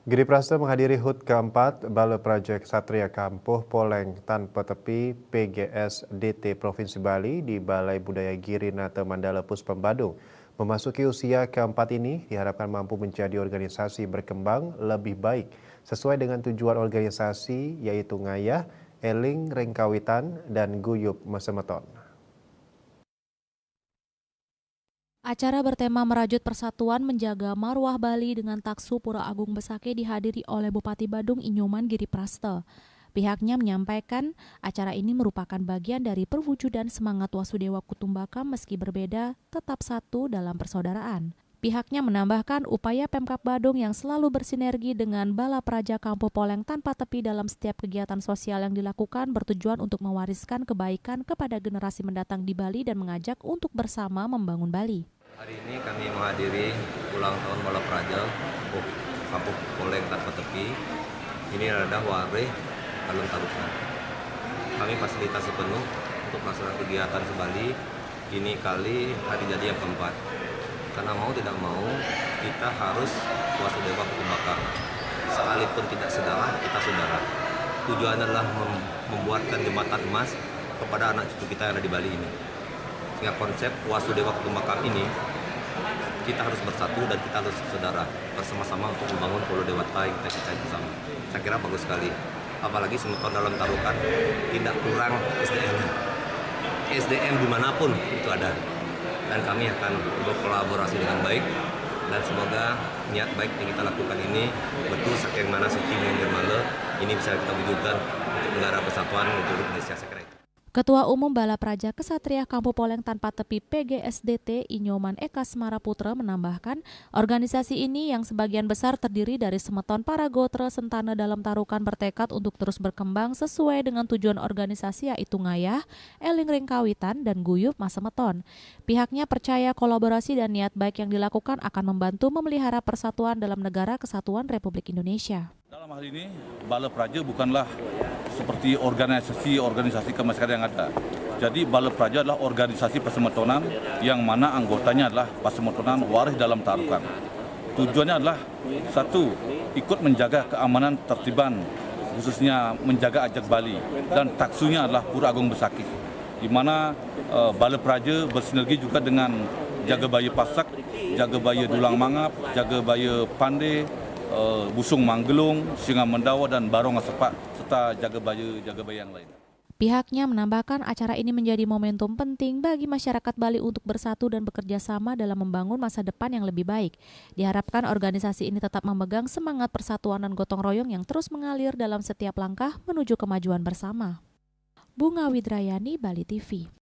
Giri Prasta menghadiri HUT keempat Balai Praja Ksatria Kampuh Poleng Tanpa Tepi PGSDT Provinsi Bali di Balai Budaya Giri Nata Mandala Puspem Badung. Memasuki usia keempat ini diharapkan mampu menjadi organisasi berkembang lebih baik sesuai dengan tujuan organisasi yaitu ngayah, eling, rengkawitan, dan guyup mesemeton. Acara bertema merajut persatuan menjaga marwah Bali dengan taksu Pura Agung Besake dihadiri oleh Bupati Badung Inyoman Giri Prasta. Pihaknya menyampaikan acara ini merupakan bagian dari perwujudan semangat Wasudewa Kutumbaka meski berbeda tetap satu dalam persaudaraan. Pihaknya menambahkan upaya Pemkab Badung yang selalu bersinergi dengan Bala Praja Kampuh Poleng Tanpa Tepi dalam setiap kegiatan sosial yang dilakukan bertujuan untuk mewariskan kebaikan kepada generasi mendatang di Bali dan mengajak untuk bersama membangun Bali. Hari ini kami menghadiri ulang tahun Bala Praja Kampuh Poleng Tanpa Tepi. Ini adalah waris alun tarukan. Kami fasilitasi penuh untuk melaksanakan kegiatan sebali. Ini kali hari jadi yang keempat. Karena mau tidak mau kita harus Wasudewa Kutumbaka. Sekalipun tidak saudara, kita saudara. Tujuan adalah membuatkan jembatan emas kepada anak cucu kita yang ada di Bali ini. Sehingga konsep Wasudewa Kutumbaka ini kita harus bersatu dan kita harus saudara bersama-sama untuk membangun Pulau Dewata yang kita cintai bersama. Saya kira bagus sekali. Apalagi semeton dalam tarukan tidak kurang SDM-nya. SDM dimanapun itu ada. Dan kami akan berkolaborasi dengan baik dan semoga niat baik yang kita lakukan ini betul saking mana suci nirmala ini bisa kita wujudkan untuk negara kesatuan Republik Indonesia. Saya kira itu. Ketua Umum Bala Praja Ksatria Kampuh Poleng Tanpa Tepi PGSDT Inyoman Eka Semaraputra menambahkan organisasi ini yang sebagian besar terdiri dari semeton para gotra sentana dalam tarukan bertekad untuk terus berkembang sesuai dengan tujuan organisasi yaitu ngayah, eling ringkawitan, dan guyup masemeton. Pihaknya percaya kolaborasi dan niat baik yang dilakukan akan membantu memelihara persatuan dalam negara kesatuan Republik Indonesia. Dalam hal ini, Bala Praja bukanlah seperti organisasi kemasyarakat yang ada. Jadi Bala Praja adalah organisasi persemetonan yang mana anggotanya adalah persemetonan waris dalam tarukan. Tujuannya adalah satu, ikut menjaga keamanan tertiban, khususnya menjaga ajak Bali, dan taksunya adalah Pura Agung Besake, di mana Bala Praja bersinergi juga dengan Jaga Baya Pasak, Jaga Baya Dulang Mangap, Jaga Baya Pande, Busung Manggelung, Singa Mendawa, dan Barong Sepak, serta Jaga Baya yang lain. Pihaknya menambahkan acara ini menjadi momentum penting bagi masyarakat Bali untuk bersatu dan bekerja sama dalam membangun masa depan yang lebih baik. Diharapkan organisasi ini tetap memegang semangat persatuan dan gotong royong yang terus mengalir dalam setiap langkah menuju kemajuan bersama. Bunga Widrayani, Bali TV.